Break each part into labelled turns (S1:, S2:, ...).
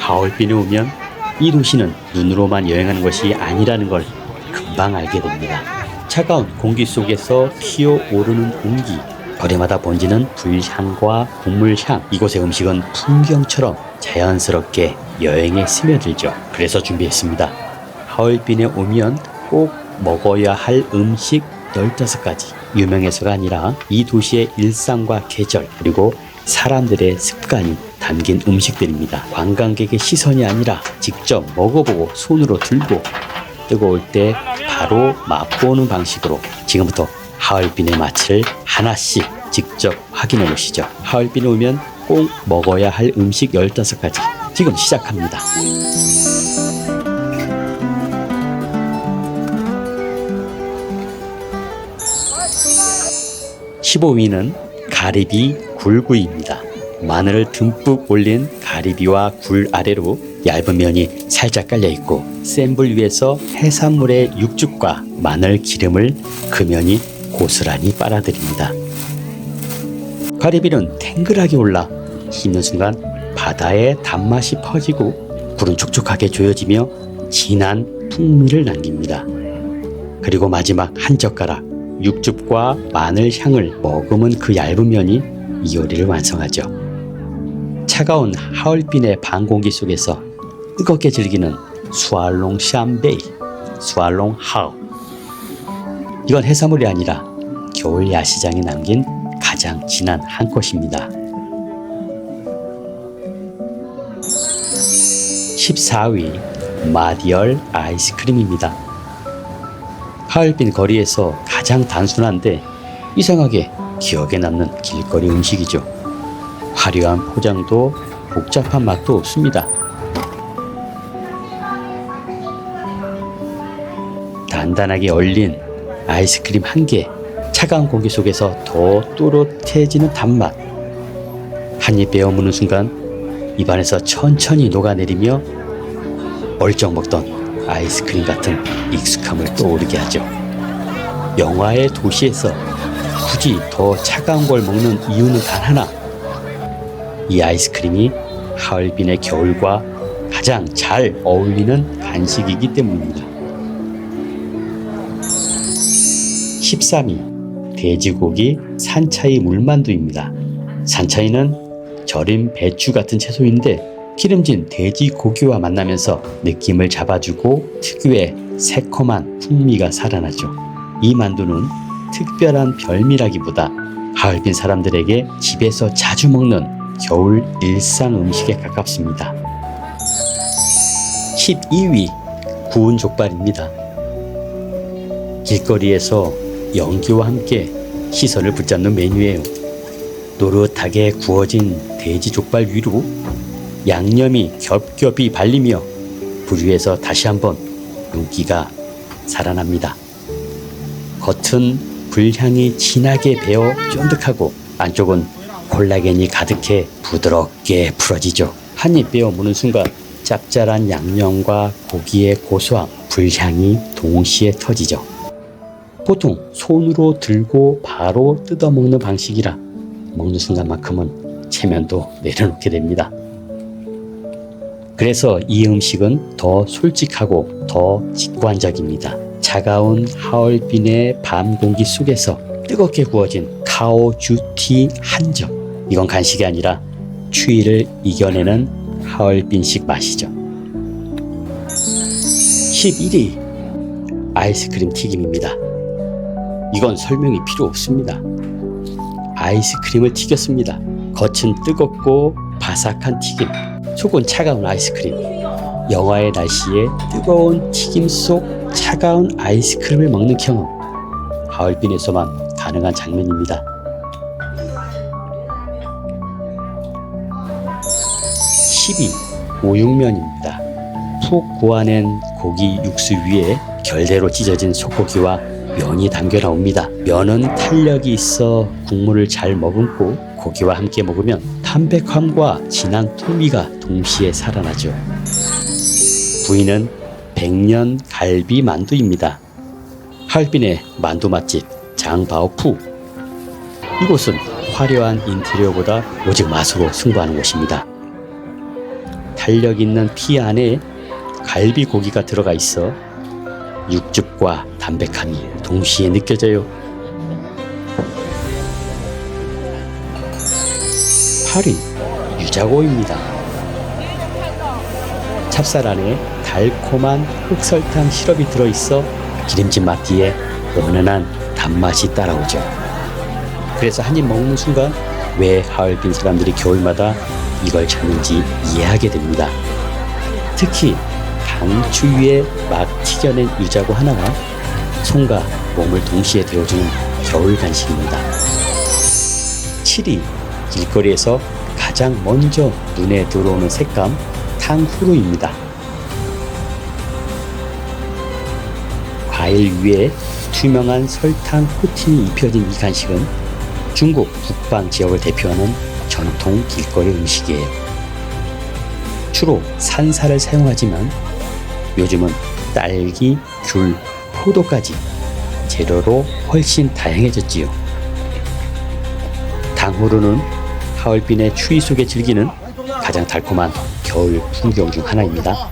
S1: 하얼빈에 오면 이 도시는 눈으로만 여행하는 것이 아니라는 걸 금방 알게 됩니다. 차가운 공기 속에서 피어오르는 공기, 거리마다 번지는 불향과 국물향, 이곳의 음식은 풍경처럼 자연스럽게 여행에 스며들죠. 그래서 준비했습니다. 하얼빈에 오면 꼭 먹어야 할 음식 15가지. 유명해서가 아니라 이 도시의 일상과 계절 그리고 사람들의 습관이 담긴 음식들입니다. 관광객의 시선이 아니라 직접 먹어보고 손으로 들고 뜨거울 때 바로 맛보는 방식으로 지금부터 하얼빈의 맛을 하나씩 직접 확인해 보시죠. 하얼빈에 오면 꼭 먹어야 할 음식 15가지. 지금 시작합니다. 15위는 가리비 굴구이입니다. 마늘을 듬뿍 올린 가리비와 굴 아래로 얇은 면이 살짝 깔려있고 센 불 위에서 해산물의 육즙과 마늘 기름을 그 면이 고스란히 빨아들입니다. 가리비는 탱글하게 올라 씹는 순간 바다의 단맛이 퍼지고 굴은 촉촉하게 조여지며 진한 풍미를 남깁니다. 그리고 마지막 한 젓가락 육즙과 마늘 향을 머금은 그 얇은 면이 이 요리를 완성하죠. 차가운 하얼빈의 밤 공기 속에서 뜨겁게 즐기는 수알롱 샴베이, 수알롱 하우. 이건 해산물이 아니라 겨울 야시장에 남긴 가장 진한 한 컷입니다. 14위 마디얼 아이스크림입니다. 하얼빈 거리에서 가장 단순한데 이상하게 기억에 남는 길거리 음식이죠. 화려한 포장도 복잡한 맛도 없습니다. 단단하게 얼린 아이스크림 한 개, 차가운 공기 속에서 더 또렷해지는 단맛. 한 입 베어 무는 순간 입안에서 천천히 녹아내리며 얼쩍 먹던 아이스크림 같은 익숙함을 떠오르게 하죠. 영화의 도시에서 굳이 더 차가운 걸 먹는 이유는 단 하나. 이 아이스크림이 하얼빈의 겨울과 가장 잘 어울리는 간식이기 때문입니다. 13위 돼지고기 산차이 물만두입니다. 산차이는 절인 배추 같은 채소인데 기름진 돼지고기와 만나면서 느낌을 잡아주고 특유의 새콤한 풍미가 살아나죠. 이 만두는 특별한 별미라기보다 하얼빈 사람들에게 집에서 자주 먹는 겨울 일상 음식에 가깝습니다. 12위 구운 족발입니다. 길거리에서 연기와 함께 시선을 붙잡는 메뉴예요. 노릇하게 구워진 돼지 족발 위로 양념이 겹겹이 발리며 불 위에서 다시 한번 윤기가 살아납니다. 겉은 불향이 진하게 배어 쫀득하고 안쪽은 콜라겐이 가득해 부드럽게 풀어지죠. 한입 베어 무는 순간 짭짤한 양념과 고기의 고소함, 불향이 동시에 터지죠. 보통 손으로 들고 바로 뜯어먹는 방식이라 먹는 순간만큼은 체면도 내려놓게 됩니다. 그래서 이 음식은 더 솔직하고 더 직관적입니다. 차가운 하얼빈의 밤 공기 속에서 뜨겁게 구워진 카오주티 한 점. 이건 간식이 아니라 추위를 이겨내는 하얼빈식 맛이죠. 11위 아이스크림 튀김입니다. 이건 설명이 필요 없습니다. 아이스크림을 튀겼습니다. 겉은 뜨겁고 바삭한 튀김, 속은 차가운 아이스크림. 영화의 날씨에 뜨거운 튀김 속 차가운 아이스크림을 먹는 경험. 하얼빈에서만 가능한 장면입니다. 10위 우육면입니다. 푹 구워낸 고기 육수 위에 결대로 찢어진 소고기와 면이 담겨 나옵니다. 면은 탄력이 있어 국물을 잘 머금고 고기와 함께 먹으면 담백함과 진한 풍미가 동시에 살아나죠. 9위는 백년 갈비 만두입니다. 하얼빈의 만두 맛집 장바오푸. 이곳은 화려한 인테리어보다 오직 맛으로 승부하는 곳입니다. 탄력 있는 피 안에 갈비고기가 들어가 있어 육즙과 담백함이 동시에 느껴져요. 8위 유자고입니다. 찹쌀 안에 달콤한 흑설탕 시럽이 들어있어 기름진 맛 뒤에 은은한 단맛이 따라오죠. 그래서 한 입 먹는 순간 왜 하얼빈 사람들이 겨울마다 이걸 찾는지 이해하게 됩니다. 특히 강추위에 막 튀겨낸 유자고 하나가 손과 몸을 동시에 데워주는 겨울 간식입니다. 7위 길거리에서 가장 먼저 눈에 들어오는 색감 탕후루입니다. 과일 위에 투명한 설탕 코팅이 입혀진 이 간식은 중국 북방 지역을 대표하는 전통 길거리 음식이에요. 주로 산사를 사용하지만 요즘은 딸기, 귤, 포도까지 재료로 훨씬 다양해졌지요. 탕후루는 하얼빈의 추위 속에 즐기는 가장 달콤한 겨울 풍경 중 하나입니다.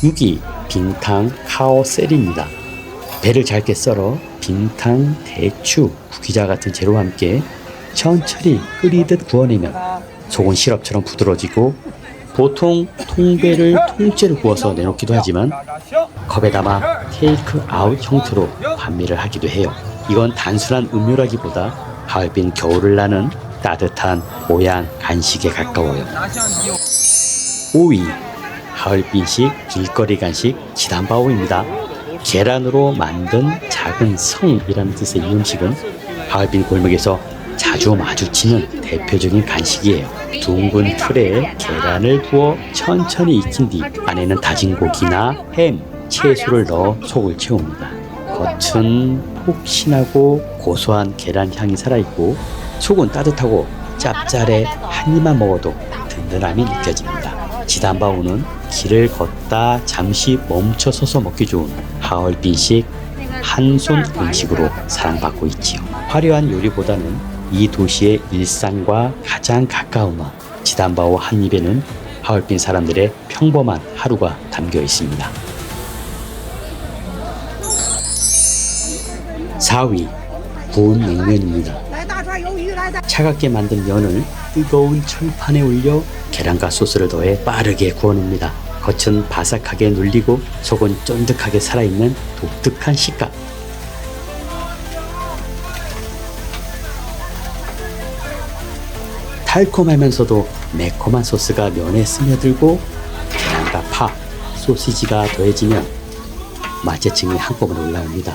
S1: 6위 빙탕 카오셀입니다. 배를 잘게 썰어 빙탕, 대추, 구기자 같은 재료와 함께 천천히 끓이듯 구워내면 속은 시럽처럼 부드러지고 보통 통배를 통째로 구워서 내놓기도 하지만 컵에 담아 테이크 아웃 형태로 판매를 하기도 해요. 이건 단순한 음료라기보다 하얼빈 겨울을 나는 따뜻한 보양 간식에 가까워요. 5위 하얼빈식 길거리 간식 지단바오입니다. 계란으로 만든 작은 성이라는 뜻의 이 음식은 하얼빈 골목에서 자주 마주치는 대표적인 간식이에요. 둥근 틀에 계란을 부어 천천히 익힌 뒤 안에는 다진 고기나 햄, 채소를 넣어 속을 채웁니다. 겉은 폭신하고 고소한 계란 향이 살아있고 속은 따뜻하고 짭짤해 한 입만 먹어도 든든함이 느껴집니다. 지단바오는 길을 걷다 잠시 멈춰 서서 먹기 좋은 하얼빈식 한손 음식으로 사랑받고 있지요. 화려한 요리보다는 이 도시의 일상과 가장 가까운 맛, 지단바오 한 입에는 하얼빈 사람들의 평범한 하루가 담겨 있습니다. 4위 구운 냉면입니다. 차갑게 만든 면을 뜨거운 철판에 올려 계란과 소스를 더해 빠르게 구워냅니다. 겉은 바삭하게 눌리고 속은 쫀득하게 살아있는 독특한 식감. 달콤하면서도 매콤한 소스가 면에 스며들고 계란과 파, 소시지가 더해지면 맛재층이 한꺼번에 올라옵니다.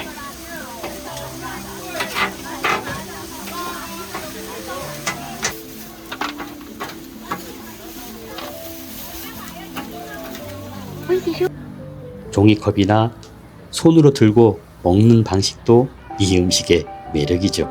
S1: 종이컵이나 손으로 들고 먹는 방식도 이 음식의 매력이죠.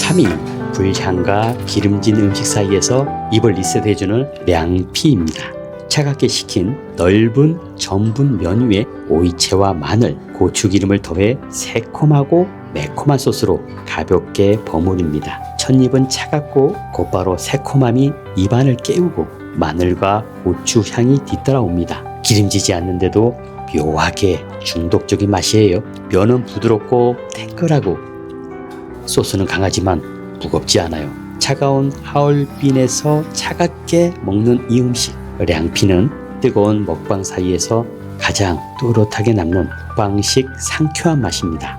S1: 3위 불향과 기름진 음식 사이에서 입을 리셋해주는 량피입니다. 차갑게 식힌 넓은 전분 면 위에 오이채와 마늘, 고추기름을 더해 새콤하고 매콤한 소스로 가볍게 버무립니다. 첫입은 차갑고 곧바로 새콤함이 입안을 깨우고 마늘과 고추 향이 뒤따라옵니다. 기름지지 않는데도 묘하게 중독적인 맛이에요. 면은 부드럽고 탱글하고 소스는 강하지만 무겁지 않아요. 차가운 하얼빈에서 차갑게 먹는 이 음식 량피는 뜨거운 먹방 사이에서 가장 또렷하게 남는 북방식 상쾌한 맛입니다.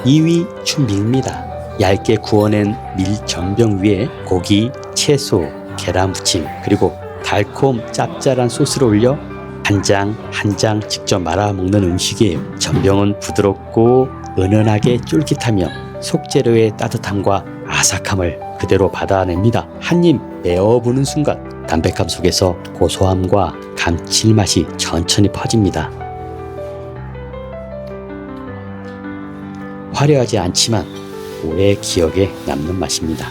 S1: 2위 춘빙입니다. 얇게 구워낸 밀전병 위에 고기, 채소, 계란 부침 그리고 달콤 짭짤한 소스를 올려 한 장 한 장 직접 말아 먹는 음식이에요. 전병은 부드럽고 은은하게 쫄깃하며 속재료의 따뜻함과 아삭함을 그대로 받아냅니다. 한 입 베어부는 순간 담백함 속에서 고소함과 감칠맛이 천천히 퍼집니다. 화려하지 않지만 오래 기억에 남는 맛입니다.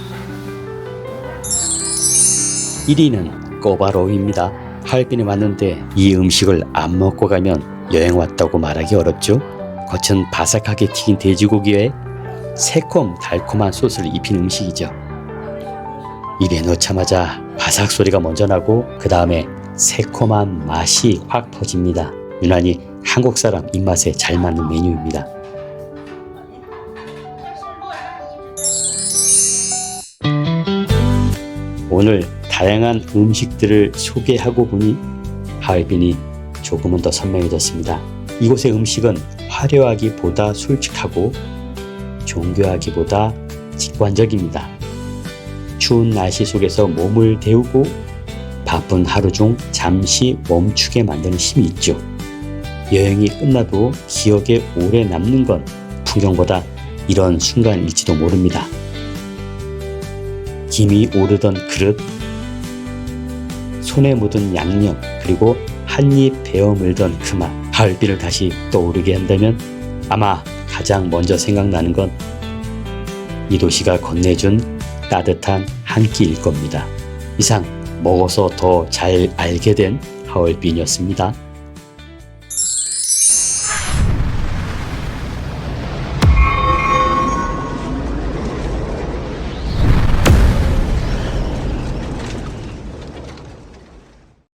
S1: 1위는 꼬바로우입니다. 하얼빈에 왔는데 이 음식을 안 먹고 가면 여행 왔다고 말하기 어렵죠. 겉은 바삭하게 튀긴 돼지고기에 새콤 달콤한 소스를 입힌 음식이죠. 입에 넣자마자 바삭 소리가 먼저 나고 그 다음에 새콤한 맛이 확 퍼집니다. 유난히 한국 사람 입맛에 잘 맞는 메뉴입니다. 오늘 다양한 음식들을 소개하고 보니 하얼빈이 조금은 더 선명해졌습니다. 이곳의 음식은 화려하기보다 솔직하고 정교하기보다 직관적입니다. 추운 날씨 속에서 몸을 데우고 바쁜 하루 중 잠시 멈추게 만드는 힘이 있죠. 여행이 끝나도 기억에 오래 남는 건 풍경보다 이런 순간일지도 모릅니다. 김이 오르던 그릇, 손에 묻은 양념, 그리고 한입 베어 물던 그 맛, 하얼빈을 다시 떠오르게 한다면 아마 가장 먼저 생각나는 건 이 도시가 건네준 따뜻한 한 끼일 겁니다. 이상 먹어서 더 잘 알게 된 하얼빈이었습니다.